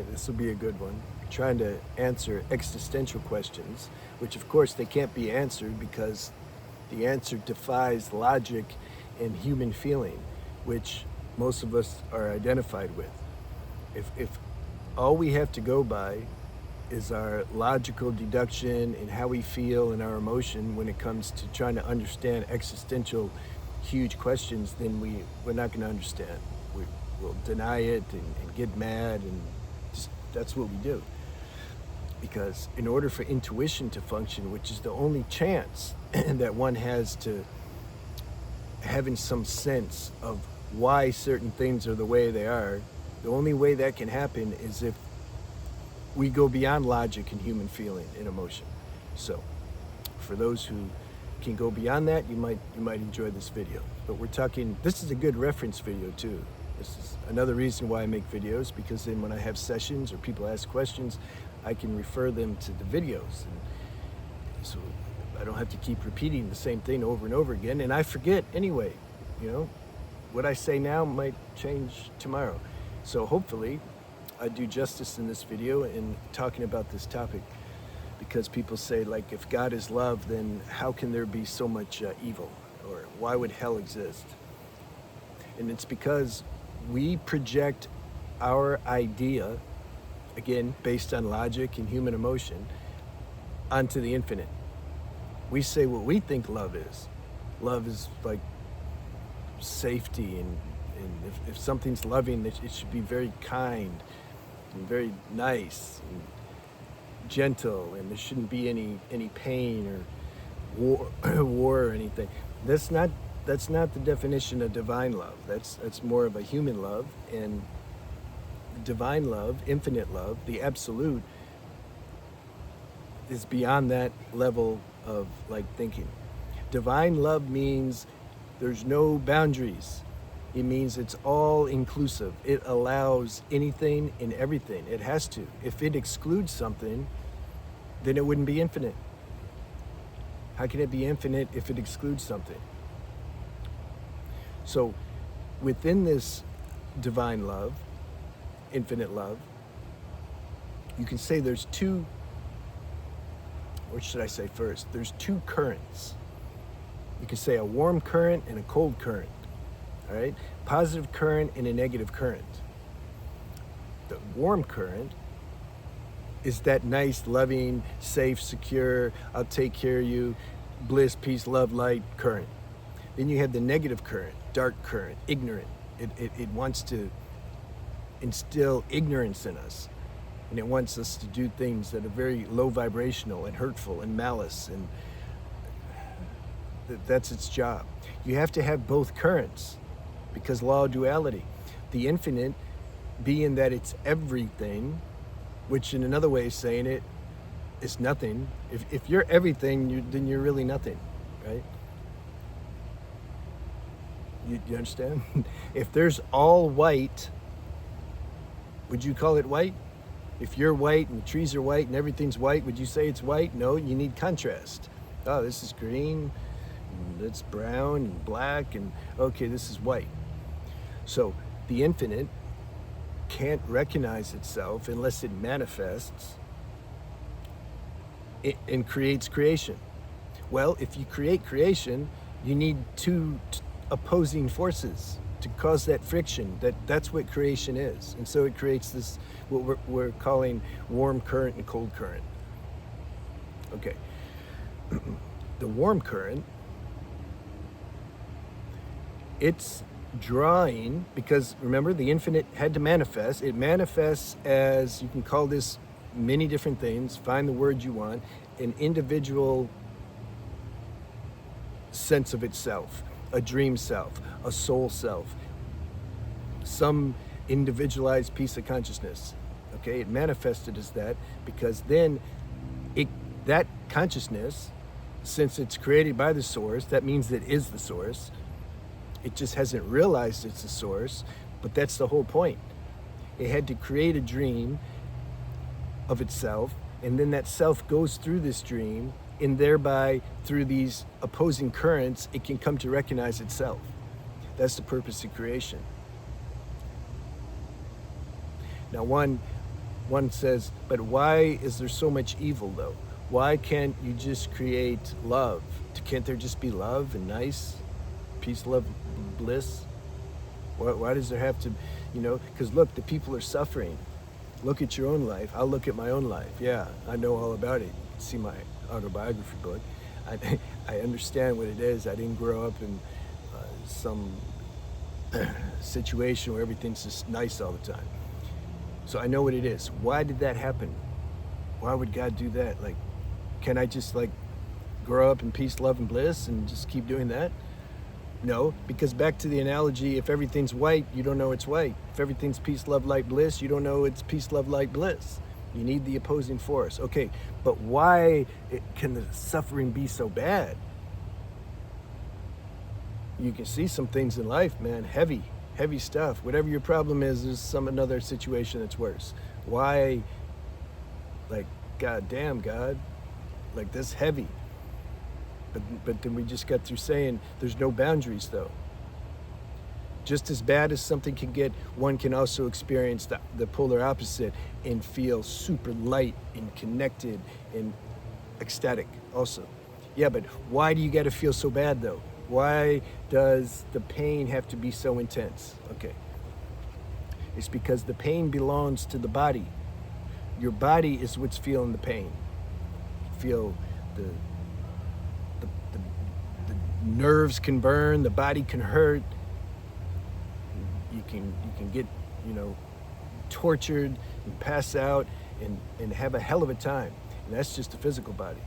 This will be a good one. Trying to answer existential questions, which of course they can't be answered because the answer defies logic and human feeling, which most of us are identified with. If all we have to go by is our logical deduction and how we feel and our emotion when it comes to trying to understand existential huge questions, then we're not going to understand. We'll deny it and get mad, and just, that's what we do. Because in order for intuition to function, which is the only chance that one has to having some sense of why certain things are the way they are, the only way that can happen is if we go beyond logic and human feeling and emotion. So for those who can go beyond that, you might enjoy this video. But we're talking, this is a good reference video too. This is another reason why I make videos, because then when I have sessions or people ask questions, I can refer them to the videos. And so I don't have to keep repeating the same thing over and over again. And I forget anyway, you know, what I say now might change tomorrow. So hopefully I do justice in this video in talking about this topic, because people say, like, if God is love, then how can there be so much evil? Or why would hell exist? And it's because we project our idea, again, based on logic and human emotion, onto the infinite. We say what we think love is. Love is like safety, and if something's loving, it should be very kind and very nice and gentle, and there shouldn't be any pain or war or anything. That's not the definition of divine love. That's more of a human love. And divine love, infinite love, the absolute, is beyond that level of like thinking. Divine love means there's no boundaries. It means it's all inclusive. It allows anything and everything. It has to. If it excludes something, then it wouldn't be infinite. How can it be infinite if it excludes something? So within this divine love, infinite love, you can say there's two, or should I say first, there's two currents. You can say a warm current and a cold current, all right? Positive current and a negative current. The warm current is that nice, loving, safe, secure, I'll take care of you, bliss, peace, love, light current. Then you have the negative current, dark current, ignorant. It wants to instill ignorance in us, and it wants us to do things that are very low vibrational and hurtful and malice, and that's its job. You have to have both currents, because law of duality, the infinite being that it's everything, which in another way of saying it is nothing. If you're everything, then you're really nothing, right? You understand? If there's all white, would you call it white? If you're white and the trees are white and everything's white, would you say it's white? No, you need contrast. Oh, this is green, and that's brown and black, and okay, this is white. So the infinite can't recognize itself unless it manifests and creates creation. Well, if you create creation, you need two opposing forces to cause that friction. That's what creation is. And so it creates this, what we're calling warm current and cold current. Okay. The warm current, it's drawing, because remember, the infinite had to manifest. It manifests as, you can call this many different things, find the word you want, an individual sense of itself, a dream self, a soul self, some individualized piece of consciousness. Okay, it manifested as that because then that consciousness, since it's created by the source, that means it is the source. It just hasn't realized it's the source, but that's the whole point. It had to create a dream of itself, and then that self goes through this dream, and thereby, through these opposing currents, it can come to recognize itself. That's the purpose of creation. Now, one one says, but why is there so much evil though? Why can't you just create love? Can't there just be love and nice, peace, love, bliss? Why does there have to, because look, the people are suffering. Look at your own life. I'll look at my own life. Yeah, I know all about it. See my autobiography book. I understand what it is. I didn't grow up in some situation where everything's just nice all the time. So I know what it is. Why did that happen? Why would God do that? Like, can I just grow up in peace, love, and bliss and just keep doing that? No, because back to the analogy, if everything's white, you don't know it's white. If everything's peace, love, light, bliss, you don't know it's peace, love, light, bliss. You need the opposing force. Okay, but why can the suffering be so bad? You can see some things in life, man, heavy stuff. Whatever your problem is, there's another situation that's worse. Why, God damn, God, this heavy. But then we just got through saying there's no boundaries though. Just as bad as something can get, one can also experience the polar opposite and feel super light and connected and ecstatic also. Yeah, but why do you got to feel so bad though? Why does the pain have to be so intense? Okay. It's because the pain belongs to the body. Your body is what's feeling the pain. You feel the nerves can burn, the body can hurt. You can get, tortured and pass out and have a hell of a time. And that's just the physical body.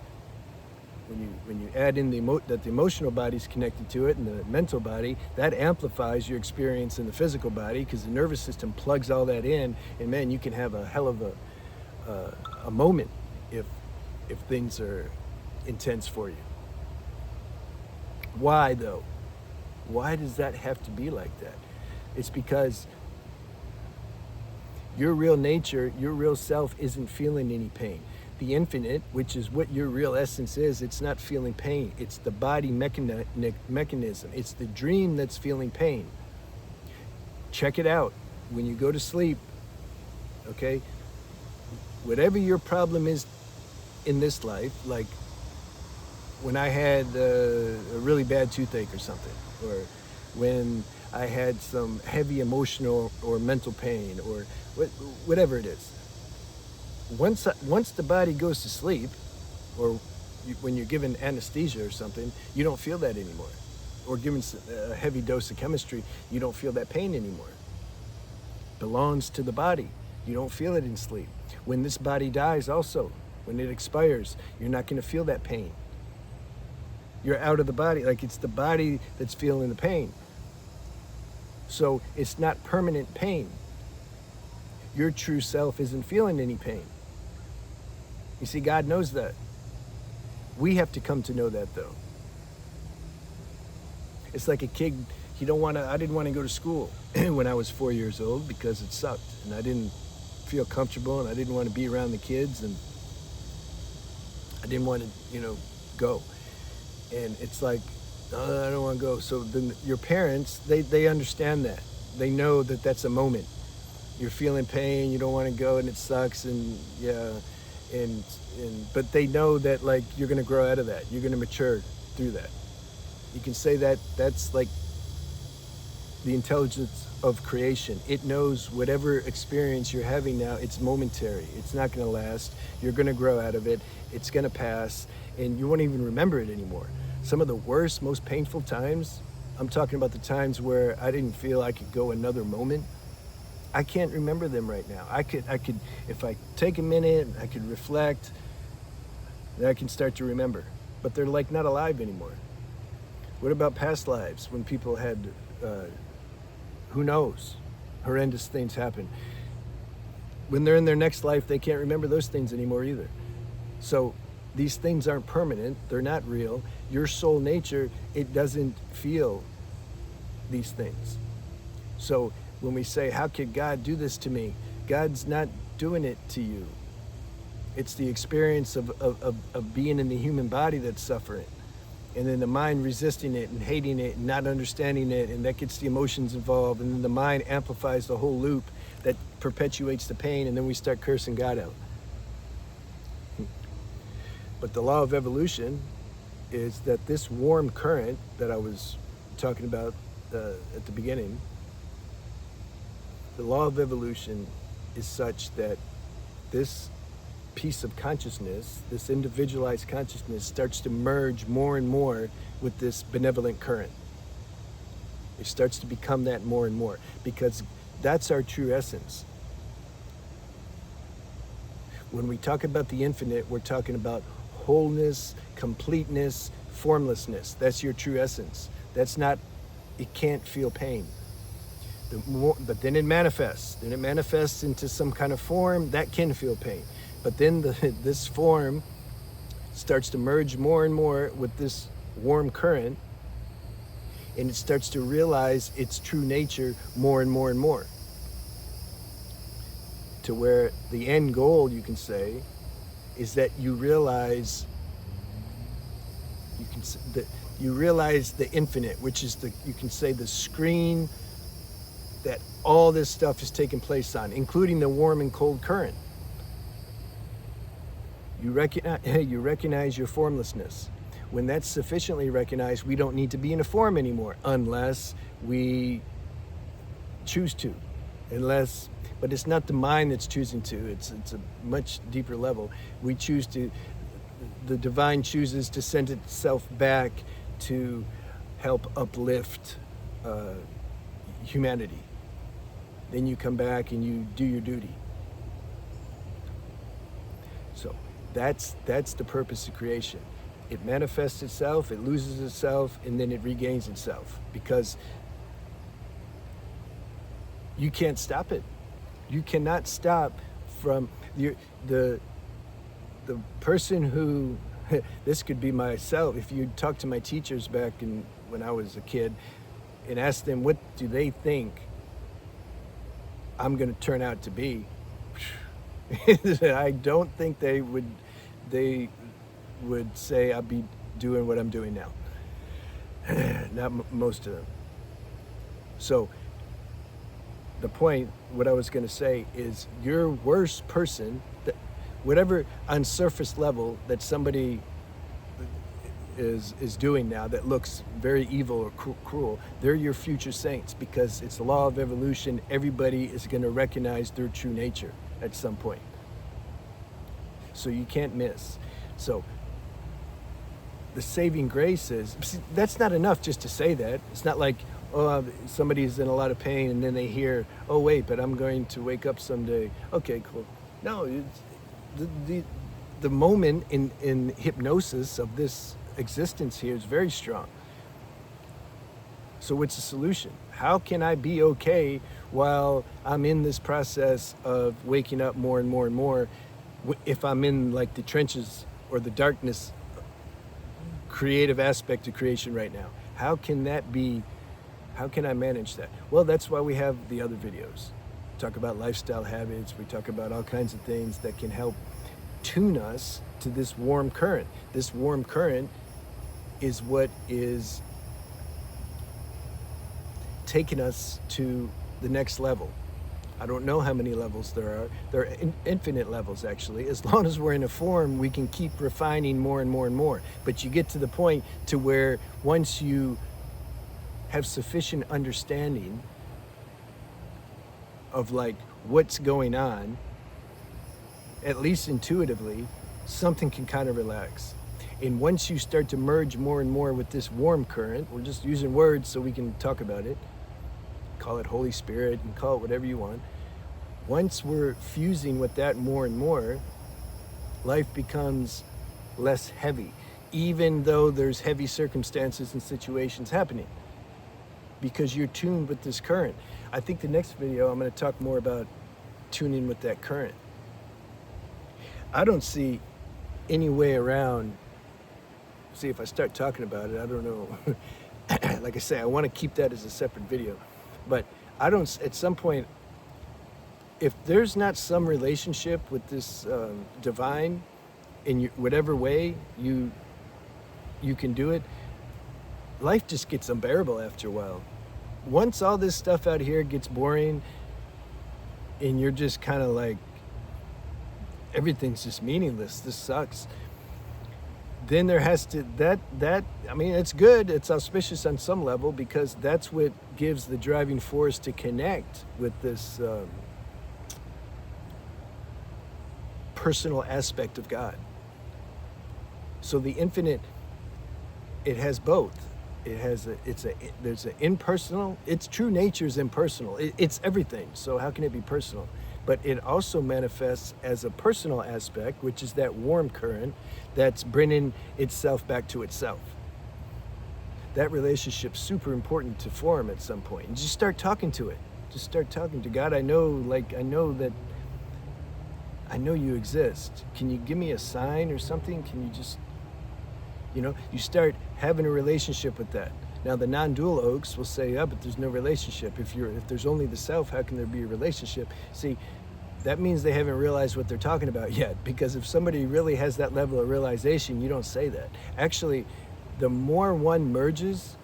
When you add in that the emotional body is connected to it and the mental body, that amplifies your experience in the physical body because the nervous system plugs all that in, and man, you can have a hell of a moment if things are intense for you. Why though? Why does that have to be like that? It's because your real nature, your real self isn't feeling any pain. The infinite, which is what your real essence is, it's not feeling pain. It's the body mechanism. It's the dream that's feeling pain. Check it out. When you go to sleep, okay, whatever your problem is in this life, like when I had a really bad toothache or something, or when I had some heavy emotional or mental pain, or whatever it is. Once the body goes to sleep, or when you're given anesthesia or something, you don't feel that anymore. Or given a heavy dose of chemistry, you don't feel that pain anymore. Belongs to the body. You don't feel it in sleep. When this body dies also, when it expires, you're not going to feel that pain. You're out of the body, like it's the body that's feeling the pain. So it's not permanent pain. Your true self isn't feeling any pain. You see, God knows that. We have to come to know that though. It's like a kid, I didn't want to go to school when I was 4 years old because it sucked and I didn't feel comfortable and I didn't want to be around the kids and I didn't want to, go. And it's like, oh, I don't want to go. So then your parents, they understand that. They know that that's a moment. You're feeling pain, you don't want to go and it sucks and yeah. But they know that you're going to grow out of that. You're going to mature through that. You can say that that's like the intelligence of creation. It knows whatever experience you're having now, it's momentary. It's not going to last. You're going to grow out of it. It's going to pass and you won't even remember it anymore. Some of the worst, most painful times, I'm talking about the times where I didn't feel I could go another moment. I can't remember them right now. I could, if I take a minute, I could reflect, then I can start to remember. But they're not alive anymore. What about past lives when people had, who knows, horrendous things happen. When they're in their next life, they can't remember those things anymore either. So these things aren't permanent, they're not real. Your soul nature, it doesn't feel these things. So when we say, how could God do this to me? God's not doing it to you. It's the experience of being in the human body that's suffering. And then the mind resisting it and hating it and not understanding it, and that gets the emotions involved, and then the mind amplifies the whole loop that perpetuates the pain, and then we start cursing God out. But the law of evolution is that this warm current that I was talking about at the beginning, the law of evolution is such that this piece of consciousness, this individualized consciousness, starts to merge more and more with this benevolent current. It starts to become that more and more, because that's our true essence. When we talk about the infinite, we're talking about wholeness, completeness, formlessness. That's your true essence. That's not, it can't feel pain. But then it manifests. Then it manifests into some kind of form that can feel pain. But then this form starts to merge more and more with this warm current, and it starts to realize its true nature more and more and more. To where the end goal, you can say, is that you realize you realize the infinite, which is you can say the screen that all this stuff is taking place on, including the warm and cold current. You recognize your formlessness. When that's sufficiently recognized, we don't need to be in a form anymore, unless we choose to. But it's not the mind that's choosing to. It's a much deeper level. We choose to. The divine chooses to send itself back to help uplift humanity. Then you come back and you do your duty. So that's the purpose of creation. It manifests itself, it loses itself, and then it regains itself, because you can't stop it. You cannot stop from the person who, this could be myself, if you talk to my teachers back when I was a kid and ask them what do they think I'm going to turn out to be, I don't think they would say I'd be doing what I'm doing now. Not most of them. So the point, what I was going to say is, your worst person, whatever on surface level that somebody is doing now that looks very evil or cruel, they're your future saints, because it's the law of evolution. Everybody is going to recognize their true nature at some point. So you can't miss. So the saving grace is, that's not enough just to say that. It's not like, oh, somebody's in a lot of pain and then they hear, oh wait, but I'm going to wake up someday. Okay, cool. No, it's, the moment in hypnosis of this existence here is very strong. So what's the solution? How can I be okay while I'm in this process of waking up more and more and more, if I'm in like the trenches or the darkness creative aspect of creation right now? How can that be? How can I manage that? Well, that's why we have the other videos. We talk about lifestyle habits. We talk about all kinds of things that can help tune us to this warm current. This warm current is what is taking us to the next level. I don't know how many levels there are. There are infinite levels, actually. As long as we're in a form, we can keep refining more and more and more. But you get to the point to where once you have sufficient understanding of like what's going on, at least intuitively, something can kind of relax. And once you start to merge more and more with this warm current, we're just using words so we can talk about it, call it Holy Spirit and call it whatever you want. Once we're fusing with that more and more, life becomes less heavy, even though there's heavy circumstances and situations happening, because you're tuned with this current. I think the next video I'm going to talk more about tuning with that current. I don't see any way around. See, if I start talking about it, I don't know. Like I say, I want to keep that as a separate video, but I don't, at some point, if there's not some relationship with this divine in whatever way you can do it, life just gets unbearable after a while. Once all this stuff out here gets boring, and you're just kind of like, everything's just meaningless, this sucks, then there has to, I mean, it's good, it's auspicious on some level, because that's what gives the driving force to connect with this personal aspect of God. So the infinite, it has both. There's an impersonal, its true nature is impersonal. It's everything. So how can it be personal? But it also manifests as a personal aspect, which is that warm current that's bringing itself back to itself. That relationship's super important to form at some point. And just start talking to it. Just start talking to God. I know you exist. Can you give me a sign or something? Can you just, you start having a relationship with that. Now the non-dual oaks will say, yeah, but there's no relationship. If there's only the self, how can there be a relationship? See, that means they haven't realized what they're talking about yet, because if somebody really has that level of realization, you don't say that. Actually, the more one merges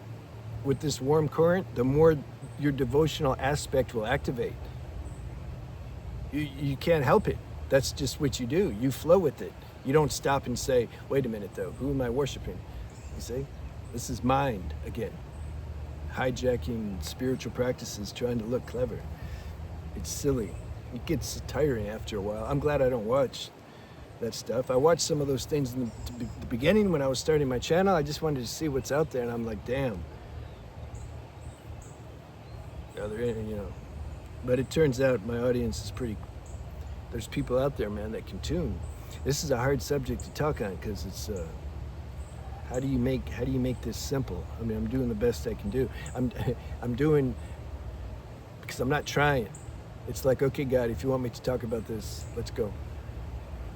with this warm current, the more your devotional aspect will activate. You can't help it. That's just what you do. You flow with it. You don't stop and say, wait a minute though, who am I worshiping? You see? This is mind again. Hijacking spiritual practices, trying to look clever. It's silly. It gets tiring after a while. I'm glad I don't watch that stuff. I watched some of those things in the beginning when I was starting my channel. I just wanted to see what's out there, and I'm like, damn. But it turns out my audience is there's people out there, man, that can tune. This is a hard subject to talk on, because it's how do you make this simple? I mean, I'm doing the best I can do. I'm doing, because I'm not trying. It's like, okay, God, if you want me to talk about this, let's go.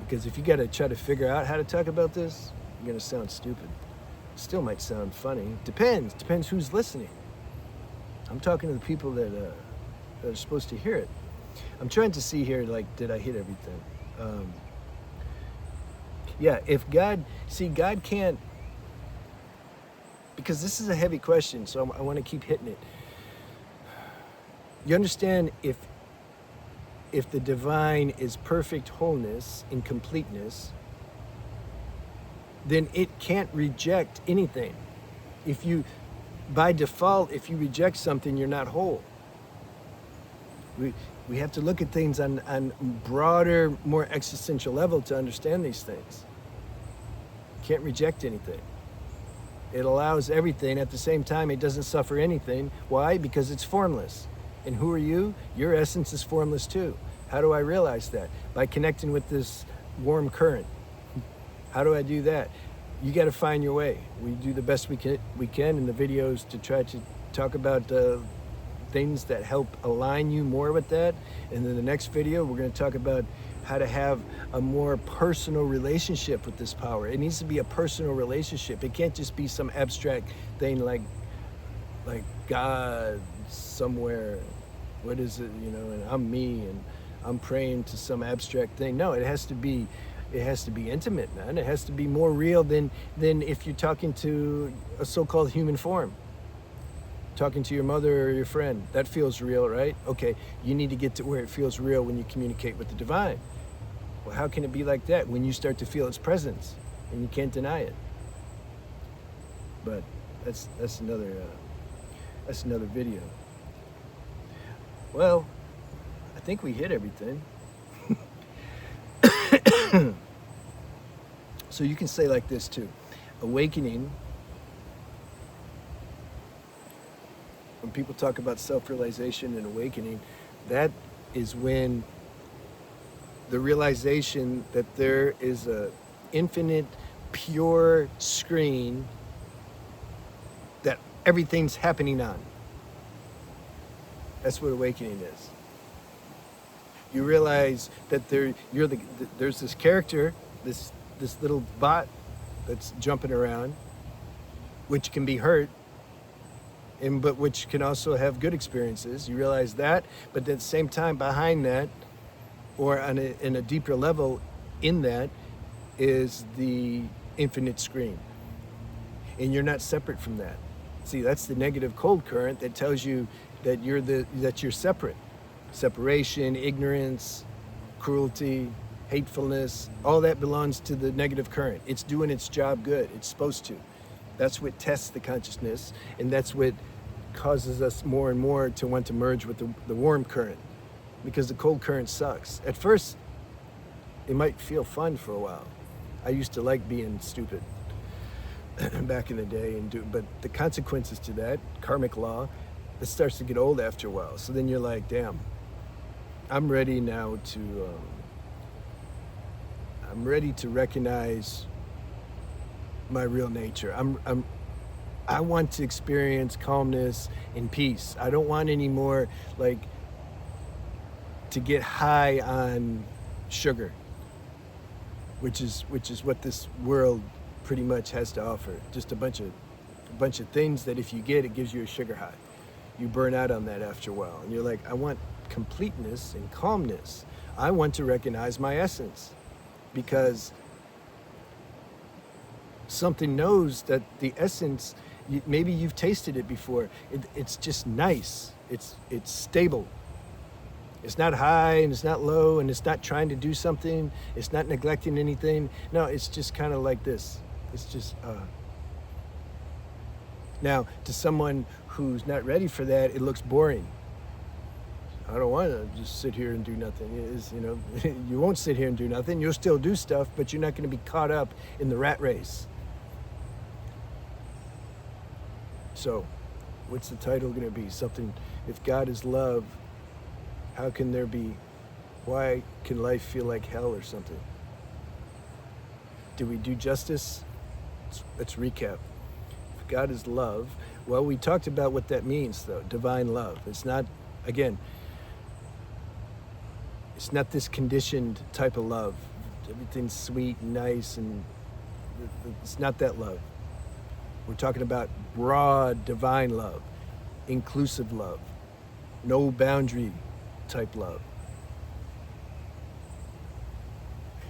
Because if you got to try to figure out how to talk about this, you're going to sound stupid. Still might sound funny. Depends who's listening. I'm talking to the people that are supposed to hear it. I'm trying to see here, like, did I hit everything? Yeah, if God can't, because this is a heavy question, so I want to keep hitting it. You understand, if the divine is perfect wholeness and completeness, then it can't reject anything. By default, if you reject something, you're not whole. We have to look at things on broader, more existential level to understand these things. Can't reject anything. It allows everything. At the same time, it doesn't suffer anything. Why? Because it's formless. And who are you? Your essence is formless too. How do I realize that? By connecting with this warm current. How do I do that? You got to find your way. We do the best we can in the videos to try to talk about things that help align you more with that. And then the next video, we're going to talk about how to have a more personal relationship with this power. It needs to be a personal relationship. It can't just be some abstract thing like God somewhere. What is it? And I'm me and I'm praying to some abstract thing. No, it has to be intimate, man. It has to be more real than if you're talking to a so-called human form. Talking to your mother or your friend, that feels real, right? Okay, you need to get to where it feels real when you communicate with the divine. Well, how can it be like that when you start to feel its presence and you can't deny it? But that's another video. Well, I think we hit everything. So you can say like this too. Awakening, when people talk about self-realization and awakening, that is when the realization that there is a infinite, pure screen that everything's happening on. That's what awakening is. You realize that there's this character, this little bot that's jumping around, which can be hurt, but which can also have good experiences. You realize that, but at the same time, behind that, or in a deeper level in that, is the infinite screen. And you're not separate from that. See, that's the negative cold current that tells you that you're separate. Separation, ignorance, cruelty, hatefulness, all that belongs to the negative current. It's doing its job good. It's supposed to. That's what tests the consciousness, and that's what causes us more and more to want to merge with the warm current, because the cold current sucks. At first, it might feel fun for a while. I used to like being stupid back in the day, but the consequences to that, karmic law, it starts to get old after a while. So then you're like, damn, I'm ready now to recognize my real nature. I want to experience calmness and peace. I don't want any more like to get high on sugar, which is what this world pretty much has to offer. Just a bunch of things that if you get, it gives you a sugar high. You burn out on that after a while, and you're like, I want completeness and calmness. I want to recognize my essence, because something knows that the essence, maybe you've tasted it before. It's just nice. It's stable. It's not high and it's not low, and it's not trying to do something. It's not neglecting anything. No, it's just kind of like this. It's just, Now, to someone who's not ready for that, it looks boring. I don't want to just sit here and do nothing. You won't sit here and do nothing. You'll still do stuff, but you're not going to be caught up in the rat race. So, what's the title going to be? Something, if God is love, how can there be, why can life feel like hell or something? Do we do justice? Let's recap. If God is love, well, we talked about what that means, though, divine love. It's not, again, it's not this conditioned type of love. Everything's sweet and nice, and it's not that love. We're talking about broad divine love, inclusive love, no boundary type love.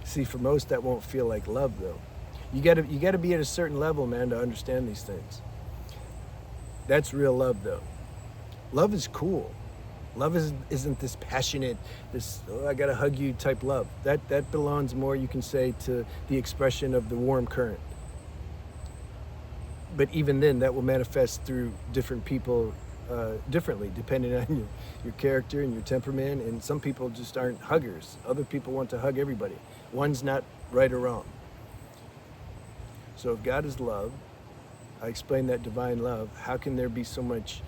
See, for most that won't feel like love, though. You gotta be at a certain level, man, to understand these things. That's real love, though. Love is cool. Love isn't this passionate, this I gotta hug you type love. That belongs more, you can say, to the expression of the warm current. But even then, that will manifest through different people differently, depending on your character and your temperament. And some people just aren't huggers. Other people want to hug everybody. One's not right or wrong. So if God is love, I explained that divine love, how can there be so much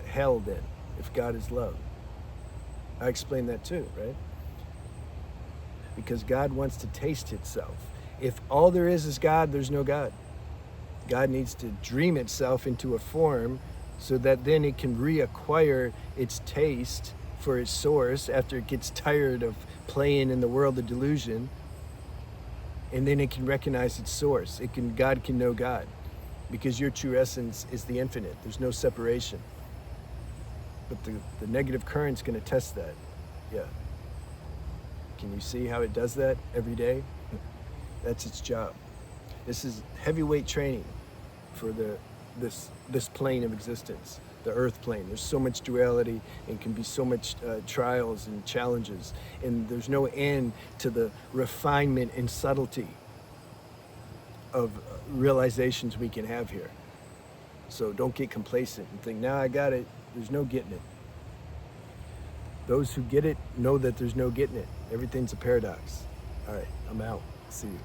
hell then, if God is love? I explained that too, right? Because God wants to taste itself. If all there is God, there's no God. God needs to dream itself into a form so that then it can reacquire its taste for its source after it gets tired of playing in the world of delusion. And then it can recognize its source. God can know God, because your true essence is the infinite. There's no separation. But the negative current's going to test that. Yeah. Can you see how it does that every day? That's its job. This is heavyweight training for this plane of existence, the earth plane. There's so much duality and can be so much trials and challenges, and there's no end to the refinement and subtlety of realizations we can have here. So don't get complacent and think, now I got it. There's no getting it. Those who get it know that there's no getting it. Everything's a paradox. All right, I'm out. See you.